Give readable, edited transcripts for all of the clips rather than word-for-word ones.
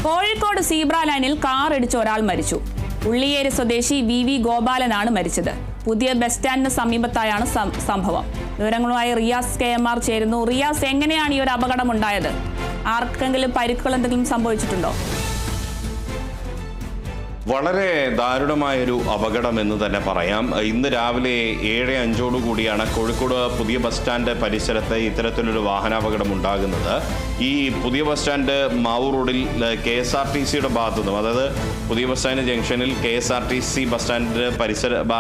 Kozhikode zebra ലൈനിൽ car ഇടിച്ച് ഒരാൾ മരിച്ചു. ഉള്ളിയേരി സ്വദേശി വി ഗോപാലനാണ് മരിച്ചത്. പുതിയ ബസ് സ്റ്റാൻഡിന് സമീപത്തായാണ് സംഭവം. വിവരങ്ങളുമായി റിയാസ് KMR ചേരുന്നു. റിയാസ്, എങ്ങനെയാണ് ഈ ഒരു അപകടം ഉണ്ടായത്? ആർക്കെങ്കിലും പരിക്കുകൾ എന്തെങ്കിലും സംഭവിച്ചിട്ടുണ്ടോ? വളരെ ദാരുണമായൊരു അപകടം എന്ന് തന്നെ പറയാം. ഇന്ന് രാവിലെ 7:05 കൂടിയാണ് കോഴിക്കോട് പുതിയ ബസ് സ്റ്റാൻഡ് പരിസരത്ത് ഇത്തരത്തിലൊരു വാഹനാപകടം ഉണ്ടാകുന്നത്. ഈ പുതിയ ബസ് സ്റ്റാൻഡ് മാവൂർ റോഡിൽ KSRTCയുടെ ഭാഗത്തു നിന്നും, അതായത് പുതിയ ബസ് സ്റ്റാൻഡ് ജംഗ്ഷനിൽ KSRTC ബസ് സ്റ്റാൻഡിന്റെ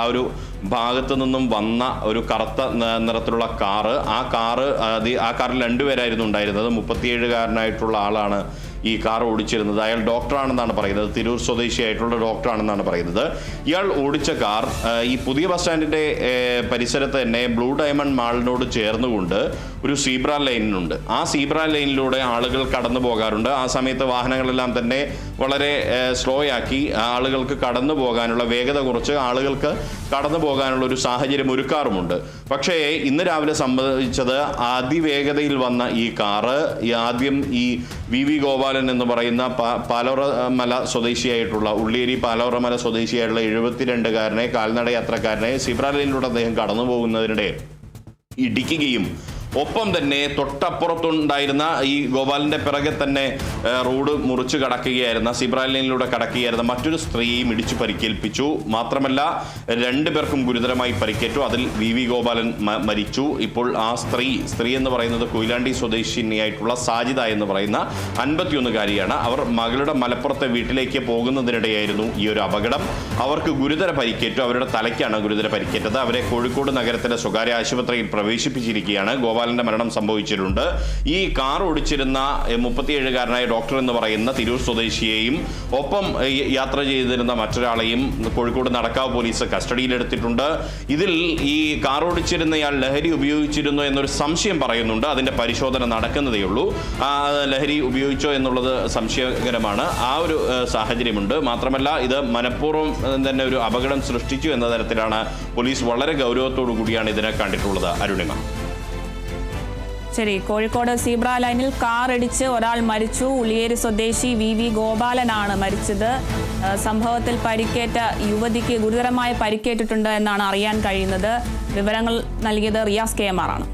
ആ ഒരു ഭാഗത്തു നിന്നും വന്ന ഒരു കറുത്ത നിറത്തിലുള്ള കാറ്. ആ കാറിൽ 2 പേരായിരുന്നു ഉണ്ടായിരുന്നത്. 37-കാരനായിട്ടുള്ള ആളാണ് ഈ കാർ ഓടിച്ചിരുന്നത്. അയാൾ ഡോക്ടറാണെന്നാണ് പറയുന്നത്. തിരൂർ സ്വദേശിയായിട്ടുള്ള ഡോക്ടറാണെന്നാണ് പറയുന്നത്. ഇയാൾ ഓടിച്ച കാർ ഈ പുതിയ ബസ് സ്റ്റാൻഡിന്റെ പരിസരത്ത് തന്നെ ബ്ലൂ ഡയമണ്ട് മാളിനോട് ചേർന്നുകൊണ്ട് ഒരു സീബ്ര ലൈനുണ്ട്. ആ സീബ്ര ലൈനിലൂടെ ആളുകൾ കടന്നു പോകാറുണ്ട്. ആ സമയത്ത് വാഹനങ്ങളെല്ലാം തന്നെ വളരെ സ്ലോ ആക്കി ആളുകൾക്ക് കടന്നു പോകാനുള്ള വേഗത കുറച്ച് ആളുകൾക്ക് കടന്നു പോകാനുള്ള ഒരു സാഹചര്യം ഒരുക്കാറുമുണ്ട്. പക്ഷേ ഇന്ന് രാവിലെ സംഭവിച്ചത് അതിവേഗതയിൽ വന്ന ഈ കാറ് ആദ്യം ഈ വി ഗോപാലൻ എന്ന് പറയുന്ന പാലോറമല സ്വദേശിയായിട്ടുള്ള ഉള്ളിയേരി പാലോറമല സ്വദേശിയായിട്ടുള്ള 72-കാരനെ കാൽനട യാത്രക്കാരനെ സീബ്ര ലൈനിലൂടെ അദ്ദേഹം കടന്നു പോകുന്നതിനിടെ ഇടിക്കുകയും ഒപ്പം തന്നെ തൊട്ടപ്പുറത്തുണ്ടായിരുന്ന ഈ ഗോപാലിന്റെ പിറകെ തന്നെ റോഡ് മുറിച്ച് കടക്കുകയായിരുന്ന സീബ്ര ലൈനിലൂടെ കടക്കുകയായിരുന്ന മറ്റൊരു സ്ത്രീയും ഇടിച്ചു പരിക്കേൽപ്പിച്ചു. മാത്രമല്ല 2 പേർക്കും ഗുരുതരമായി പരിക്കേറ്റു. അതിൽ വി ഗോപാലൻ മരിച്ചു. ഇപ്പോൾ ആ സ്ത്രീ എന്ന് പറയുന്നത് കൊയിലാണ്ടി സ്വദേശിനിയായിട്ടുള്ള സാജിദ എന്ന് പറയുന്ന 51-കാരിയാണ്. അവർ മകളുടെ മലപ്പുറത്തെ വീട്ടിലേക്ക് പോകുന്നതിനിടെയായിരുന്നു ഈ ഒരു അപകടം. അവർക്ക് ഗുരുതര പരിക്കേറ്റു. അവരുടെ തലയ്ക്കാണ് ഗുരുതര പരിക്കേറ്റത്. അവരെ കോഴിക്കോട് നഗരത്തിലെ സ്വകാര്യ ആശുപത്രിയിൽ പ്രവേശിപ്പിച്ചിരിക്കുകയാണ്. ഗോപാലന്റെ മരണം സംഭവിച്ചിട്ടുണ്ട്. ഈ കാർ ഓടിച്ചിരുന്ന 37-കാരനായ ഡോക്ടർ എന്ന് പറയുന്ന തിരൂർ സ്വദേശിയെയും ഒപ്പം യാത്ര ചെയ്തിരുന്ന മറ്റൊരാളെയും കോഴിക്കോട് നടക്കാവ് പോലീസ് കസ്റ്റഡിയിലെടുത്തിട്ടുണ്ട്. ഇതിൽ ഈ കാർ ഓടിച്ചിരുന്നയാൾ ലഹരി ഉപയോഗിച്ചിരുന്നു എന്നൊരു സംശയം പറയുന്നുണ്ട്. അതിന്റെ പരിശോധന നടക്കുന്നതേ ഉള്ളൂ. ലഹരി ഉപയോഗിച്ചോ എന്നുള്ളത് സംശയകരമാണ്. ആ ഒരു സാഹചര്യമുണ്ട്. മാത്രമല്ല ഇത് മനഃപൂർവ്വം തന്നെ ഒരു അപകടം സൃഷ്ടിച്ചു എന്ന തരത്തിലാണ് പോലീസ് വളരെ ഗൗരവത്തോടു കൂടിയാണ് ഇതിനെ കണ്ടിട്ടുള്ളത്. അരുണിമ. ശരി, കോഴിക്കോട് സീബ്ര ലൈനിൽ കാർ ഇടിച്ച് ഒരാൾ മരിച്ചു. ഉള്ളിയേരി സ്വദേശി വി ഗോപാലനാണ് മരിച്ചത്. സംഭവത്തിൽ പരിക്കേറ്റ യുവതിക്ക് ഗുരുതരമായ പരിക്കേറ്റിട്ടുണ്ട് എന്നാണ് അറിയാൻ കഴിയുന്നത്. വിവരങ്ങൾ നൽകിയത് റിയാസ് KMR ആണ്.